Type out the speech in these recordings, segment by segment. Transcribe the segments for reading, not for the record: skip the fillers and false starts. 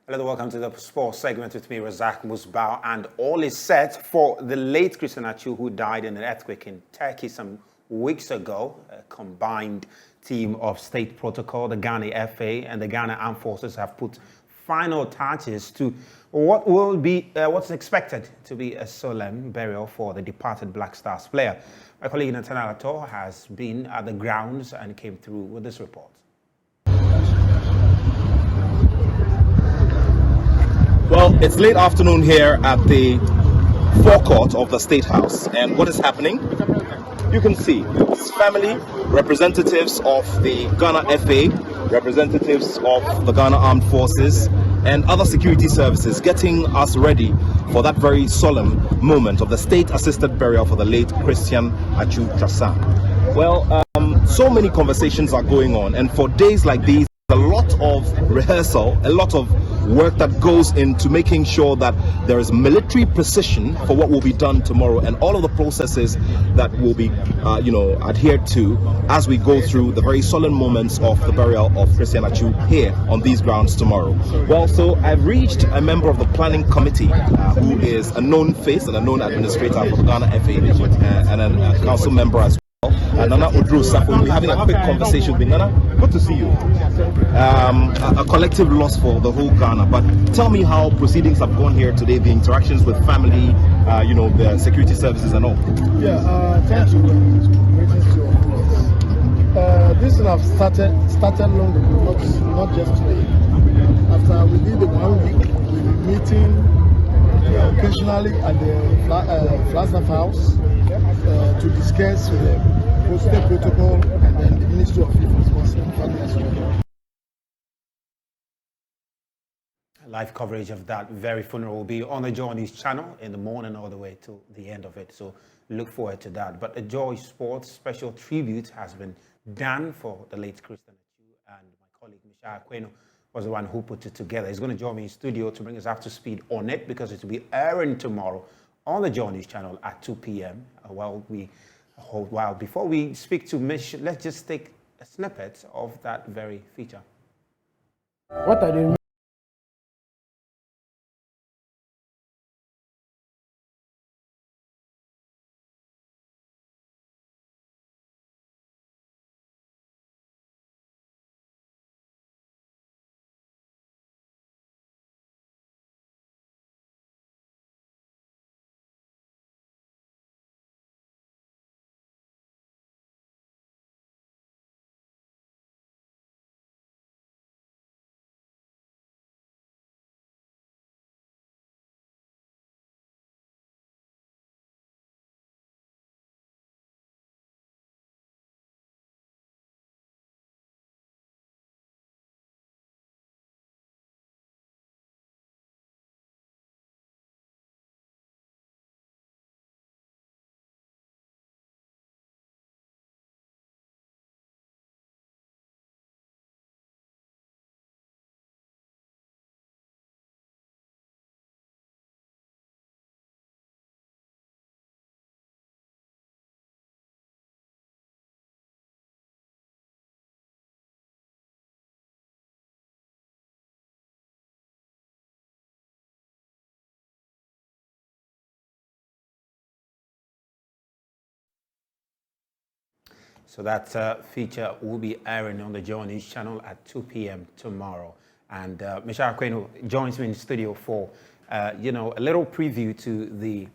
Hello, welcome to the sports segment with me, Razak Musbau, and all is set for the late Christian Achu, who died in an earthquake in Turkey some weeks ago. A combined team of state protocol, the Ghana FA, and the Ghana Armed Forces have put final touches to what will be what's expected to be a solemn burial for the departed Black Stars player. My colleague Nathaniel Ato has been at the grounds and came through with this report. Well, it's late afternoon here at the forecourt of the State House, and what is happening? You can see it's family, representatives of the Ghana FA, representatives of the Ghana Armed Forces, and other security services getting us ready for that very solemn moment of the state-assisted burial for the late Christian Achu Trasan. Well, so many conversations are going on, and for days like these, a lot of rehearsal, a lot of work that goes into making sure that there is military precision for what will be done tomorrow, and all of the processes that will be adhered to as we go through the very solemn moments of the burial of Christian Achu here on these grounds tomorrow. Well, so I've reached a member of the planning committee who is a known face and a known administrator for the Ghana FA, and a council member as well. Nana Udru Safo. We'll be having a quick conversation with Nana. Good to see you. A collective loss for the whole Ghana. But tell me how proceedings have gone here today, the interactions with family, the security services and all. Yeah, thank you. Greetings to all. This have started long ago, not just today. After we did the 1 week, we'll be meeting occasionally at the Flagstaff House to discuss the state protocol and then the Ministry of Youth Response and Family as well. Live coverage of that very funeral will be on the Joy News channel in the morning all the way to the end of it. So look forward to that. But a Joy Sports special tribute has been done for the late Christian Achu, and my colleague Michelle Aquino was the one who put it together. He's going to join me in studio to bring us up to speed on it, because it will be airing tomorrow on the Joy News channel at 2 p.m. While before we speak to Mich, let's just take a snippet of that very feature. What I didn't So that feature will be airing on the Joy News channel at 2 p.m. tomorrow. And Michelle Aquino joins me in the studio for, a little preview to the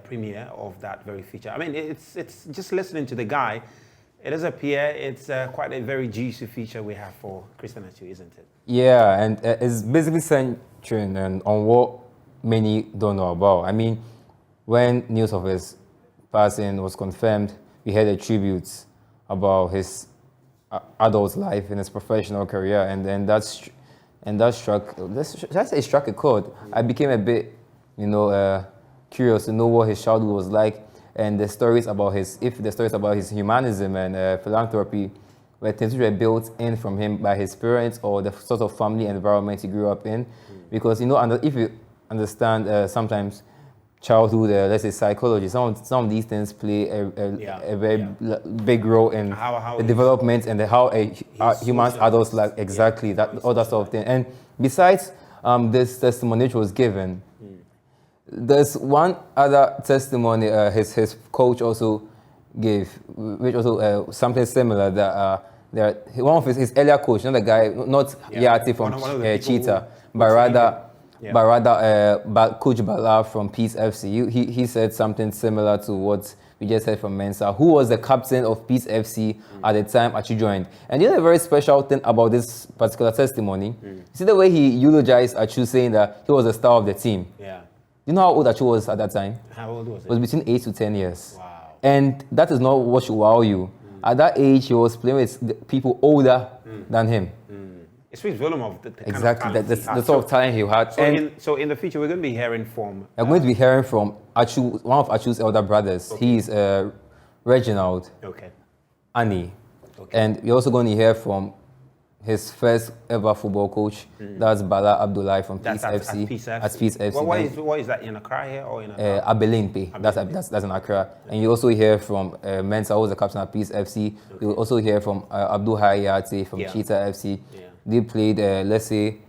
premiere of that very feature. I mean, it's just listening to the guy. It is it's quite a very juicy feature we have for Christian Achu, isn't it? Yeah, and it's basically centering on what many don't know about. I mean, when news of his passing was confirmed, we had a tribute about his adult life and his professional career, and then that struck a chord. I became a bit, curious to know what his childhood was like, and the stories about his humanism and philanthropy were things which were built in from him by his parents or the sort of family environment he grew up in, because if you understand sometimes childhood, let's say psychology, some of these things play a very big role in the development and how a human's adults like, exactly, that all that sort of thing. And besides this testimony which was given. There's one other testimony his coach also gave, which also something similar that one of his earlier coach, not the guy, not Yati from Cheetah, but rather Coach Bala from Peace FC. He said something similar to what we just heard from Mensah, who was the captain of Peace FC at the time Achu joined. And you know a very special thing about this particular testimony? You see the way he eulogized Achu, saying that he was the star of the team. Yeah. You know how old Achu was at that time? How old was It was between 8 to 10 years. Wow. And that is not what should wow you. At that age, he was playing with people older than him. It speaks volume of the kind Exactly, of talent he had. the sort of talent he had. So in the future, we're going to be hearing from... We're going to be hearing from Achu, one of Achu's elder brothers. Okay. He is Reginald Okay. Ani. Okay. And we're also going to hear from his first ever football coach. That's Bala Abdullahi from Peace That's FC. at Peace FC. At Peace FC. What is that, in Accra here or in... Abelimpe. That's in Accra. And you also hear from Mensah, who was the captain at Peace FC. You will also hear from Abdul Hayati from Cheetah FC. Yeah. They played, let's say,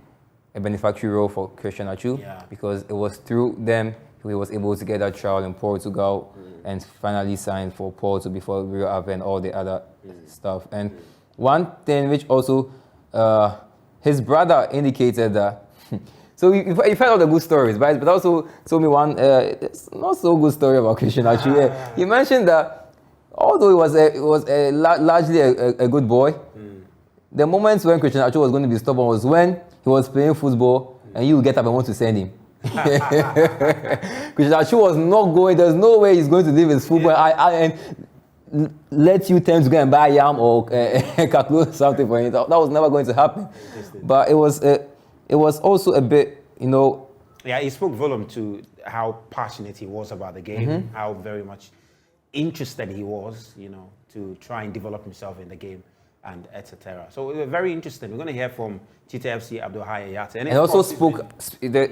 a benefactory role for Christian Achu because it was through them he was able to get that trial in Portugal and finally signed for Porto before Rio Ave and all the other stuff. And one thing which also his brother indicated that so you've heard all the good stories, but also told me one it's not so good story about Christian Achu. He mentioned that although he was largely a good boy, the moments when Christian Achu was going to be stubborn was when he was playing football and you would get up and want to send him. Christian Achu was not going, there's no way he's going to leave his football and let you tend to go and buy yam or kaklo something for him. That was never going to happen. But it was also a bit, you know. Yeah, he spoke volume to how passionate he was about the game, how very much interested he was, you know, to try and develop himself in the game, and etc. So we're very interested. We're going to hear from Cheetah FC Abdul Hayati. And it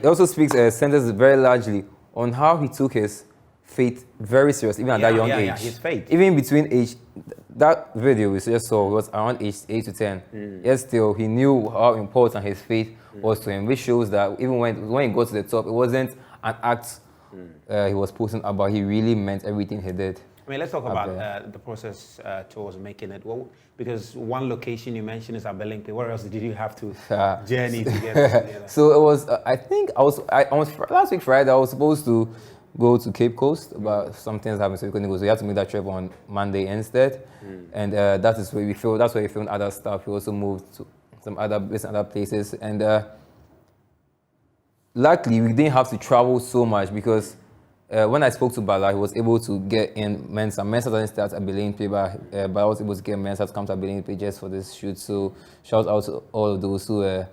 also speaks sentences very largely on how he took his faith very serious, even at that young age. His faith. Even between age, that video we just saw was around age 8 to 10. Yet still, he knew how important his faith was to him, which shows that even when he got to the top, it wasn't an act he was posting about. He really meant everything he did. I mean, let's talk about the process towards making it. Well, because one location you mentioned is Abelimpe. Where else did you have to journey together? So it was, I think, last week Friday, I was supposed to go to Cape Coast, but some things happened, so we couldn't go. So we had to make that trip on Monday instead. And that's where we filmed other stuff. We also moved to some other places. And luckily, we didn't have to travel so much because when I spoke to Bala, he was able to get in Mensah. Mensah doesn't start at Abelimpe, but Bala was able to get Mensah to come to Abelimpe just for this shoot. So shout out to all of those who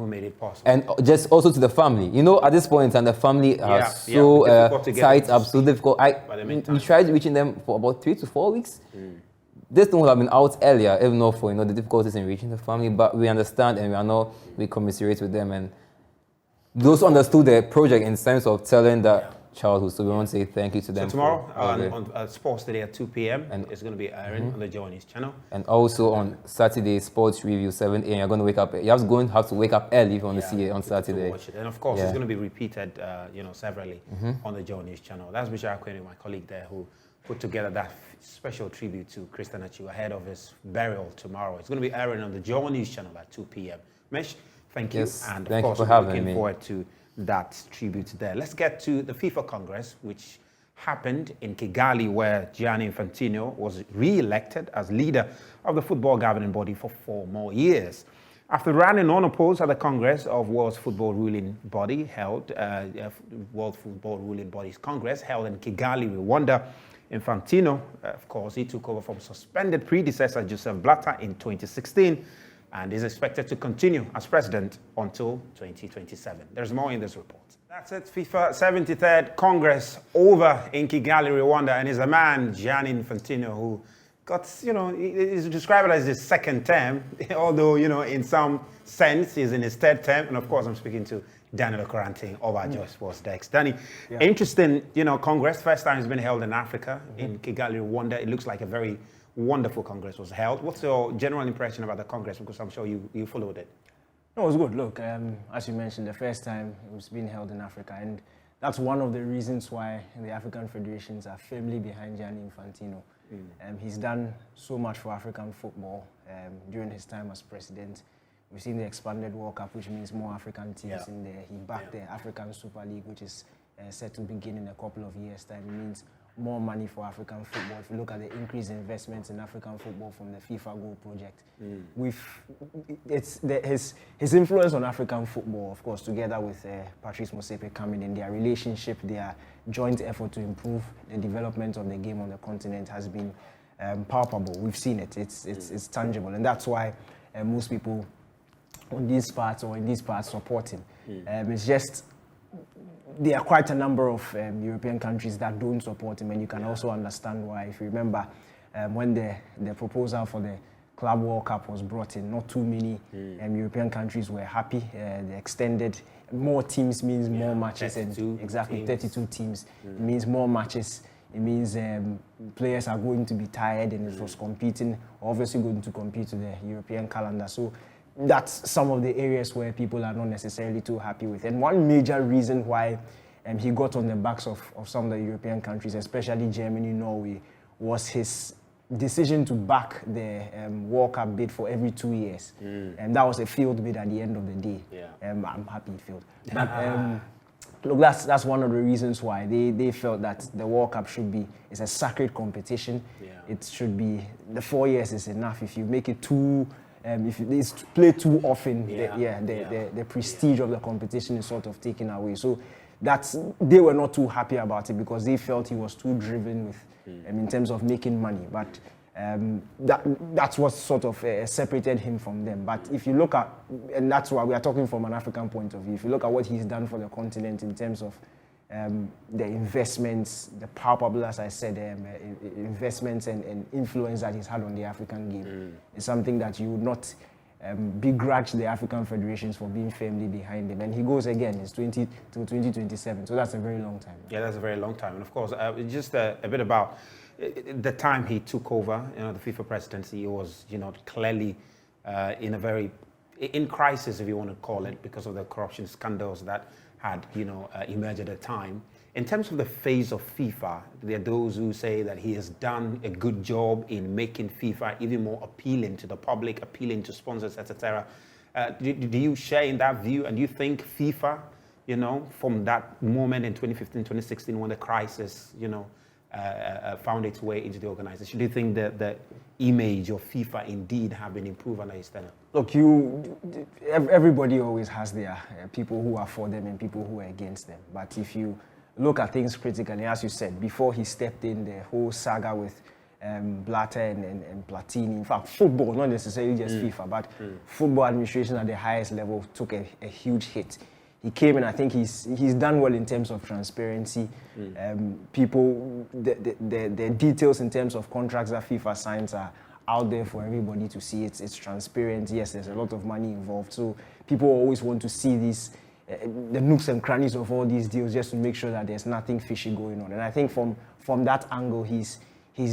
made it possible. And just also to the family. You know, at this point in time, the family are so tight up, so difficult. We tried reaching them for about 3 to 4 weeks. This thing would have been out earlier, even though for the difficulties in reaching the family. But we understand and we commiserate with them. And those who understood the project in terms of telling that childhood. So we want to say thank you to them. So tomorrow on Sports Today at 2 p.m. and it's going to be airing on the Johnny's channel. And also on Saturday, Sports Review 7 a.m. You're going to wake up. You have to wake up early if you want to see it on Saturday. Watch it. And of course, it's going to be repeated, severally on the Johnny's channel. That's Bishop Akweni, my colleague there, who put together that special tribute to Christian Achu ahead of his burial tomorrow. It's going to be airing on the Johnny's channel at 2 p.m. Mesh, thank you. Yes, and of course, we're looking forward to that tribute there. Let's get to the FIFA Congress, which happened in Kigali, where Gianni Infantino was re-elected as leader of the football governing body for 4 more years. After running unopposed at the Congress of World Football Ruling Body World Football Ruling Bodies Congress held in Kigali, Rwanda, Infantino, of course, he took over from suspended predecessor Joseph Blatter in 2016 and is expected to continue as president until 2027. There's more in this report. That's it, FIFA 73rd Congress over in Kigali, Rwanda, and is a man, Gianni Infantino, who got, is described as his second term, although, in some sense, he's in his third term. And of course, I'm speaking to Daniel Okoranting of our Joy Sports Desk. Danny, interesting, Congress, first time it's been held in Africa, in Kigali, Rwanda. It looks like a very wonderful Congress was held. What's your general impression about the Congress? Because I'm sure you followed it. No, it was good. Look, as you mentioned, the first time it was being held in Africa, and that's one of the reasons why the African federations are firmly behind Gianni Infantino. He's done so much for African football during his time as president. We've seen the expanded World Cup, which means more African teams in there. He backed the African Super League, which is set to begin in a couple of years' time. It means more money for African football. If you look at the increased investments in African football from the FIFA Goal project, his influence on African football, of course, together with Patrice Motsepe coming in, their relationship, their joint effort to improve the development of the game on the continent has been palpable. We've seen it. It's tangible, and that's why most people on these parts or in these parts support him. It's just there are quite a number of European countries that don't support him, and you can also understand why. If you remember, when the proposal for the Club World Cup was brought in, not too many European countries were happy. The extended more teams means more matches, and exactly teams. 32 teams. It means more matches. It means players are going to be tired, and it was obviously going to compete with the European calendar. So that's some of the areas where people are not necessarily too happy with. And one major reason why he got on the backs of some of the European countries, especially Germany, Norway, was his decision to back the World Cup bid for every 2 years. And that was a field bid at the end of the day. I'm happy it failed. But look, that's one of the reasons why they felt that the World Cup it's a sacred competition. It should be, the 4 years is enough. If you make it too, if it's played too often, the prestige of the competition is sort of taken away. So they were not too happy about it because they felt he was too driven with in terms of making money. But that's what sort of separated him from them. But if you look at, and that's why we are talking from an African point of view, if you look at what he's done for the continent in terms of the investments, the palpable, as I said, investments and influence that he's had on the African game, is something that you would not begrudge the African federations for being firmly behind him. And he goes again, it's 2027, so that's a very long time. Yeah, that's a very long time. And of course, just a bit about the time he took over, the FIFA presidency. He was, clearly in crisis, if you want to call it, because of the corruption scandals that had, emerged at the time. In terms of the face of FIFA, there are those who say that he has done a good job in making FIFA even more appealing to the public, appealing to sponsors, etc. Do you share in that view? And do you think FIFA, from that moment in 2015, 2016, when the crisis, found its way into the organization, do you think that the image of FIFA indeed have been improved under his tenure? Look, everybody always has their people who are for them and people who are against them. But if you look at things critically, as you said, before he stepped in, the whole saga with Blatter and Platini, in fact, football, not necessarily just FIFA, but football administration at the highest level took a huge hit. He came and I think he's done well in terms of transparency. People, the details in terms of contracts that FIFA signs are out there for everybody to see. It's transparent. Yes, there's a lot of money involved. So people always want to see these, the nooks and crannies of all these deals, just to make sure that there's nothing fishy going on. And I think from that angle, he's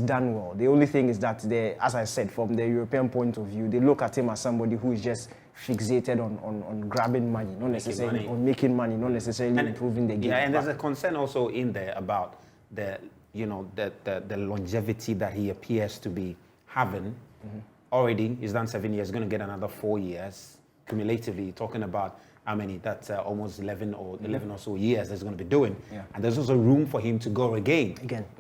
done well. The only thing is that, as I said, from the European point of view, they look at him as somebody who is just fixated on grabbing money, not necessarily on making money, not necessarily improving the game. Yeah, and there's a concern also in there about the longevity that he appears to be having. Already, he's done 7 years, going to get another 4 years cumulatively. Talking about how many? That's almost 11 or so years he's going to be doing. Yeah. And there's also room for him to go again.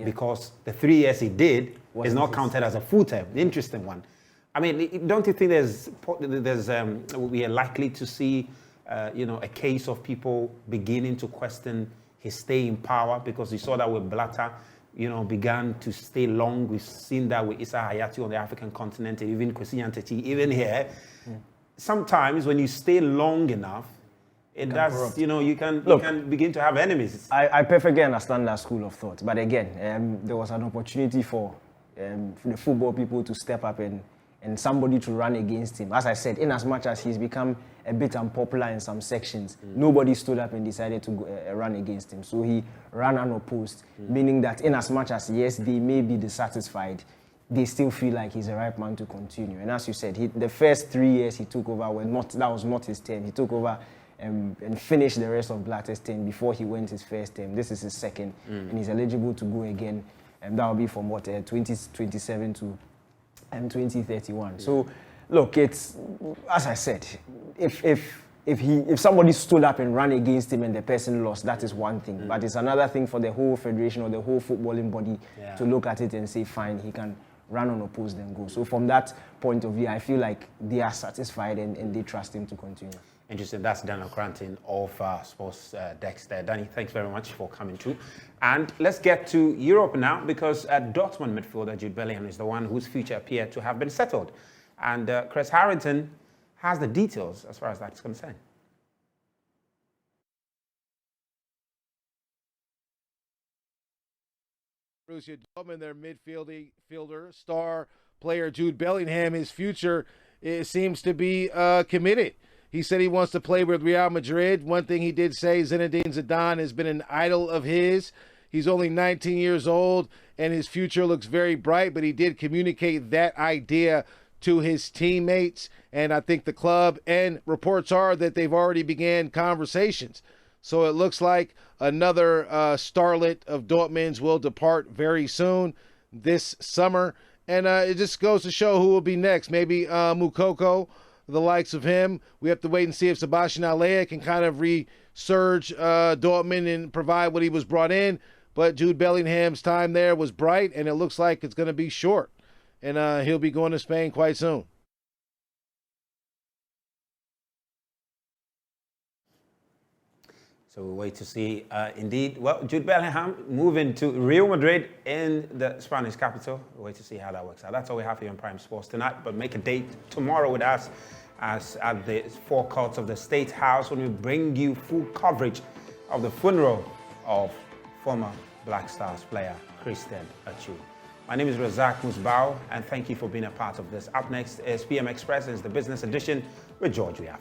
Because the 3 years he did is not counted as a full term. The interesting one. I mean, don't you think we are likely to see, a case of people beginning to question his stay in power? Because we saw that with Blatter, began to stay long. We've seen that with Issa Hayatou on the African continent, and even Kwesi Nyantakyi, even here. Sometimes when you stay long enough, it does, you can begin to have enemies. I perfectly understand that school of thought. But again, there was an opportunity for the football people to step up and somebody to run against him. As I said, in as much as he's become a bit unpopular in some sections, nobody stood up and decided to run against him. So he ran unopposed, meaning that in as much as, yes, they may be dissatisfied, they still feel like he's the right man to continue. And as you said, the first 3 years he took over that was not his term. He took over and finished the rest of Blatter's term before he went his first term. This is his second, and he's eligible to go again. And that will be from 2027 to 2031. Yeah. So, look, it's as I said, if somebody stood up and ran against him and the person lost, that is one thing. But it's another thing for the whole federation or the whole footballing body to look at it and say, fine, he can run unopposed and go. So from that point of view, I feel like they are satisfied and they trust him to continue. Interesting. That's Daniel Cranton of Sports Desk there. Danny, thanks very much for coming too. And let's get to Europe now, because Dortmund midfielder Jude Bellingham is the one whose future appeared to have been settled. And Chris Harrington has the details as far as that's concerned. Borussia Dortmund, their midfielder, star player Jude Bellingham, his future seems to be committed. He said he wants to play with Real Madrid. One thing he did say, Zinedine Zidane has been an idol of his. He's only 19 years old, and his future looks very bright, but he did communicate that idea to his teammates, and I think the club and reports are that they've already began conversations. So it looks like another starlet of Dortmund's will depart very soon this summer, and it just goes to show who will be next. Maybe Moukoko, the likes of him. We have to wait and see if Sebastian Haller can kind of resurge Dortmund and provide what he was brought in. But Jude Bellingham's time there was bright, and it looks like it's going to be short. And he'll be going to Spain quite soon. So we'll wait to see. Indeed, well, Jude Bellingham moving to Real Madrid in the Spanish capital. We'll wait to see how that works out. That's all we have here on Prime Sports tonight. But make a date tomorrow with us as at the forecourt of the State House when we bring you full coverage of the funeral of former Black Stars player Christian Achu. My name is Razak Musbau, and thank you for being a part of this. Up next is PM Express, is the business edition with George Riafe.